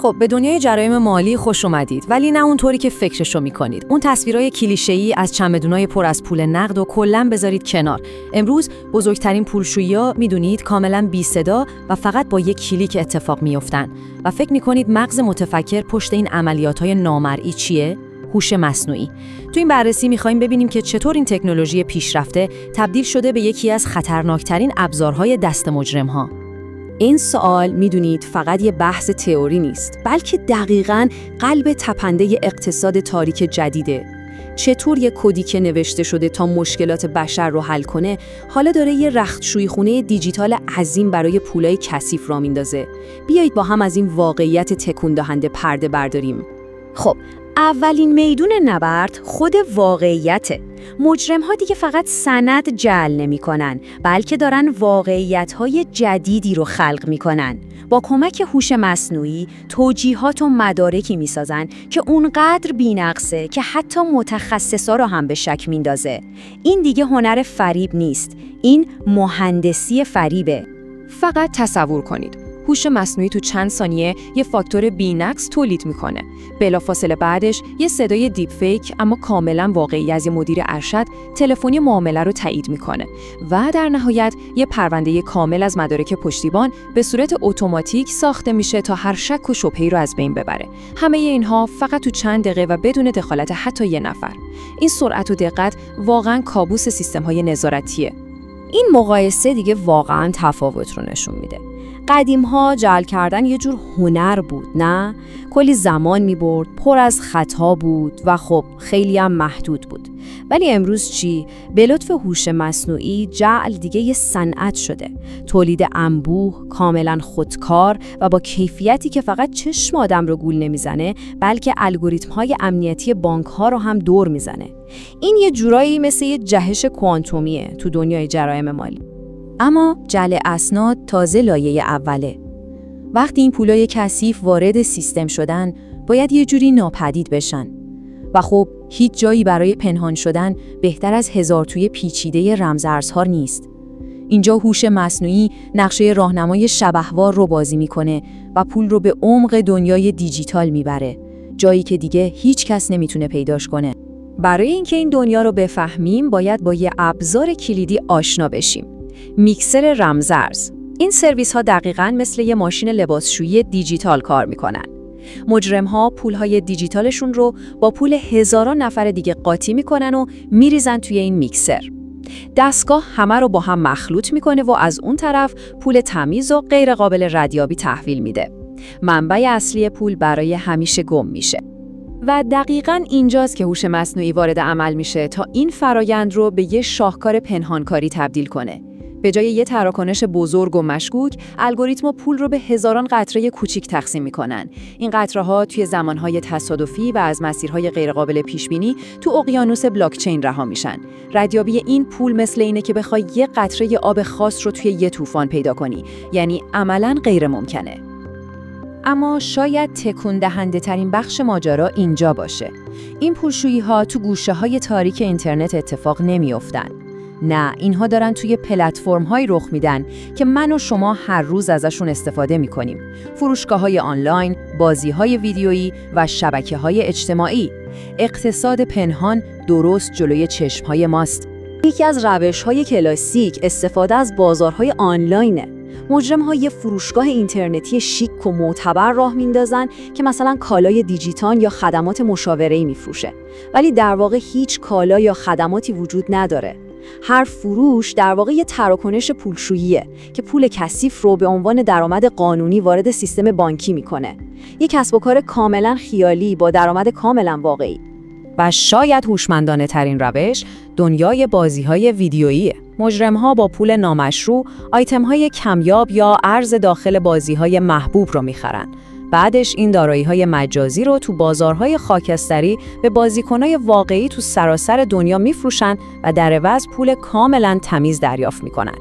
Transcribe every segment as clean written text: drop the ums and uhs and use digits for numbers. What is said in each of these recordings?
خب به دنیای جرایم مالی خوش اومدید، ولی نه اونطوری که فکرشو میکنید. اون تصویرای کلیشه‌ای از چمدونای پر از پول نقد و کلاً بذارید کنار. امروز بزرگترین پولشویی‌ها میدونید کاملاً بی صدا و فقط با یک کلیک اتفاق میافتن. و فکر میکنید مغز متفکر پشت این عملیات‌های نامرئی چیه؟ هوش مصنوعی. تو این بررسی می‌خوایم ببینیم که چطور این تکنولوژی پیشرفته تبدیل شده به یکی از خطرناکترین ابزارهای دست مجرم‌ها. این سوال میدونید فقط یه بحث تئوری نیست، بلکه دقیقاً قلب تپنده اقتصاد تاریک جدیده. چطور یه کدی که نوشته شده تا مشکلات بشر رو حل کنه، حالا داره یه رختشویخونه دیجیتال عظیم برای پولای کثیف راه میندازه. بیایید با هم از این واقعیت تکون دهنده پرده برداریم. خب، اولین میدون نبرد خود واقعیته. مجرم‌ها دیگه فقط سند جعل نمی‌کنن، بلکه دارن واقعیت‌های جدیدی رو خلق می‌کنن. با کمک هوش مصنوعی توجیهات و مدارکی می‌سازن که اونقدر بی‌نقصه که حتی متخصصا رو هم به شک میندازه. این دیگه هنر فریب نیست، این مهندسی فریبه. فقط تصور کنید. هوش مصنوعی تو چند ثانیه یه فاکتور بی‌نقص تولید میکنه. بلافاصله بعدش یه صدای دیپ فیک اما کاملا واقعی از یه مدیر ارشد تلفنی معامله رو تایید میکنه و در نهایت یه پرونده کامل از مدارک پشتیبان به صورت اتوماتیک ساخته میشه تا هر شک و شبهه‌ای رو از بین ببره. همه اینها فقط تو چند دقیقه و بدون دخالت حتی یه نفر. این سرعت و دقت واقعا کابوس سیستم‌های نظارتیه. این مقایسه دیگه واقعا تفاوت رو نشون میده. قدیم‌ها جعل کردن یه جور هنر بود، نه؟ کلی زمان می‌برد، پر از خطا بود و خب خیلی هم محدود بود. ولی امروز چی؟ به لطف هوش مصنوعی جعل دیگه یه صنعت شده. تولید انبوه، کاملاً خودکار و با کیفیتی که فقط چشم آدم رو گول نمیزنه، بلکه الگوریتم‌های امنیتی بانک‌ها رو هم دور میزنه. این یه جورایی مثل یه جهش کوانتومیه تو دنیای جرایم مالی. اما جعل اسناد تازه لایه اوله. وقتی این پولای کثیف وارد سیستم شدن، باید یه جوری ناپدید بشن. و خب هیچ جایی برای پنهان شدن بهتر از هزارتوی پیچیده رمزارزها نیست. اینجا هوش مصنوعی نقشه راهنمای شبحوار رو بازی میکنه و پول رو به عمق دنیای دیجیتال میبره، جایی که دیگه هیچ کس نمیتونه پیداش کنه. برای اینکه این دنیا رو بفهمیم، باید با یه ابزار کلیدی آشنا بشیم. میکسر رمزارز. این سرویس ها دقیقاً مثل یه ماشین لباسشویی دیجیتال کار میکنن. مجرم‌ها پولهای دیجیتالشون رو با پول هزاران نفر دیگه قاطی میکنن و میریزن توی این میکسر. دستگاه همه رو با هم مخلوط میکنه و از اون طرف پول تمیز و غیر قابل ردیابی تحویل میده. منبع اصلی پول برای همیشه گم میشه. و دقیقاً اینجاست که هوش مصنوعی وارد عمل میشه تا این فرایند رو به یه شاهکار پنهانکاری تبدیل کنه. به جای یه تراکنش بزرگ و مشکوک، الگوریتم پول رو به هزاران قطره کوچیک تقسیم میکنن. این قطره‌ها توی زمانهای تصادفی و از مسیرهای غیرقابل پیشبینی تو اقیانوس بلاکچین رها میشن. ردیابی این پول مثل اینه که بخوای یه قطره آب خاص رو توی یه طوفان پیدا کنی، یعنی عملاً غیر ممکنه. اما شاید تکون دهنده ترین بخش ماجرا اینجا باشه. این پولشویی‌ها تو گوشه‌های تاریک اینترنت اتفاق نمیافتن. نه، اینها دارن توی پلتفرم‌هایی رخ میدن که من و شما هر روز ازشون استفاده می‌کنیم. فروشگاه‌های آنلاین، بازی‌های ویدیویی و شبکه‌های اجتماعی. اقتصاد پنهان درست جلوی چشم‌های ماست. یکی از روش‌های کلاسیک استفاده از بازارهای آنلاینه. مجرم‌ها یه فروشگاه اینترنتی شیک و معتبر راه میندازن که مثلا کالای دیجیتال یا خدمات مشاوره‌ای میفروشه، ولی در واقع هیچ کالا یا خدماتی وجود نداره. هر فروش در واقع یه تراکنش پولشوییه که پول کثیف رو به عنوان درآمد قانونی وارد سیستم بانکی میکنه. یک کسب و کار کاملا خیالی با درآمد کاملا واقعی. و شاید هوشمندانه ترین روش دنیای بازی‌های ویدیوییه. مجرم‌ها با پول نامشروع آیتم‌های کمیاب یا ارز داخل بازی‌های محبوب رو می‌خرن. بعدش این دارایی‌های مجازی رو تو بازارهای خاکستری به بازیکنای واقعی تو سراسر دنیا می‌فروشن و در عوض پول کاملاً تمیز دریافت می‌کنن.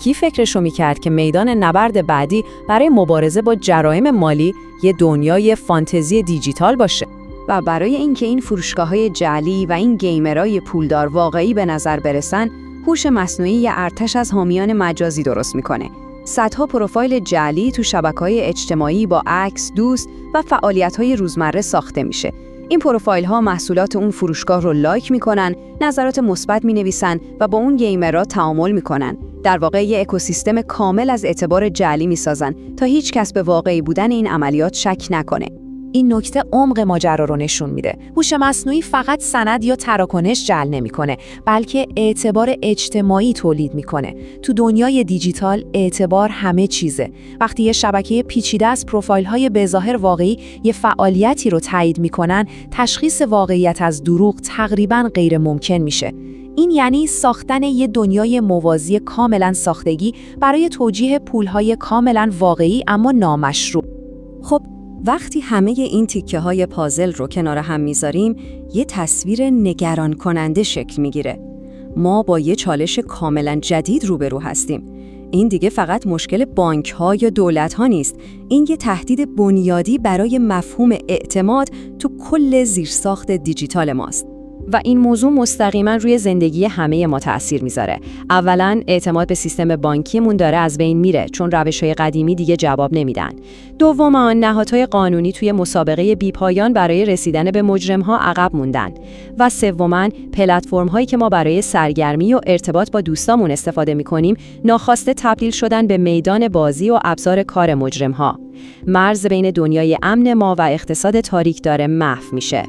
کی فکرشو می‌کرد که میدان نبرد بعدی برای مبارزه با جرایم مالی یه دنیای فانتزی دیجیتال باشه؟ و برای اینکه این فروشگاه‌های جعلی و این گیمرای پولدار واقعی به نظر برسن، هوش مصنوعی یه ارتش از حامیان مجازی درست میکنه. صدها پروفایل جعلی تو شبکه‌های اجتماعی با عکس، دوست و فعالیت‌های روزمره ساخته میشه. این پروفایل‌ها محصولات اون فروشگاه رو لایک میکنن، نظرات مثبت مینویسن و با اون گیمرها تعامل میکنن. در واقع یه اکوسیستم کامل از اعتبار جعلی میسازن تا هیچ کس به واقعی بودن این عملیات شک نکنه. این نکته عمق ماجرا رو نشون میده. هوش مصنوعی فقط سند یا تراکنش جعل نمیکنه، بلکه اعتبار اجتماعی تولید میکنه. تو دنیای دیجیتال اعتبار همه چیزه. وقتی یه شبکه پیچیده از پروفایل‌های بظاهر واقعی یه فعالیتی رو تایید میکنن، تشخیص واقعیت از دروغ تقریباً غیر ممکن میشه. این یعنی ساختن یه دنیای موازی کاملاً ساختگی برای توجیه پول‌های کاملاً واقعی اما نامشروع. خب وقتی همه این تیکه‌های پازل رو کنار هم میذاریم، یه تصویر نگران کننده شکل میگیره. ما با یه چالش کاملا جدید روبرو هستیم. این دیگه فقط مشکل بانک‌ها یا دولت‌ها نیست. این یه تهدید بنیادی برای مفهوم اعتماد تو کل زیرساخت دیجیتال ماست. و این موضوع مستقیما روی زندگی همه ما تأثیر میذاره. اولا اعتماد به سیستم بانکیمون داره از بین میره، چون روش‌های قدیمی دیگه جواب نمیدن. دوما نهادهای قانونی توی مسابقه بی‌پایان برای رسیدن به مجرم‌ها عقب موندن. و سوما پلتفرم‌هایی که ما برای سرگرمی و ارتباط با دوستامون استفاده می‌کنیم، ناخواسته تبدیل شدن به میدان بازی و ابزار کار مجرم‌ها. مرز بین دنیای امن ما و اقتصاد تاریک داره محو میشه.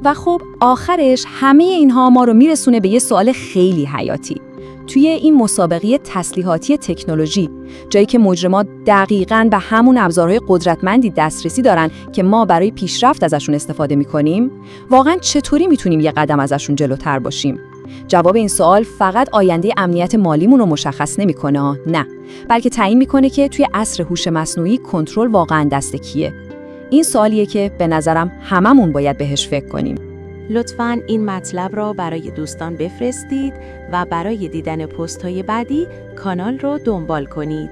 و خب آخرش همه اینها ما رو میرسونه به یه سوال خیلی حیاتی. توی این مسابقه تسلیحاتی تکنولوژی، جایی که مجرم‌ها دقیقاً به همون ابزارهای قدرتمندی دسترسی دارن که ما برای پیشرفت ازشون استفاده می‌کنیم، واقعاً چطوری میتونیم یه قدم ازشون جلوتر باشیم؟ جواب این سوال فقط آینده امنیت مالیمون رو مشخص نمی‌کنه، نه، بلکه تعیین می‌کنه که توی عصر هوش مصنوعی کنترل واقعاً دست کیه. این سوالیه که به نظرم هممون باید بهش فکر کنیم. لطفاً این مطلب را برای دوستان بفرستید و برای دیدن پست‌های بعدی کانال رو دنبال کنید.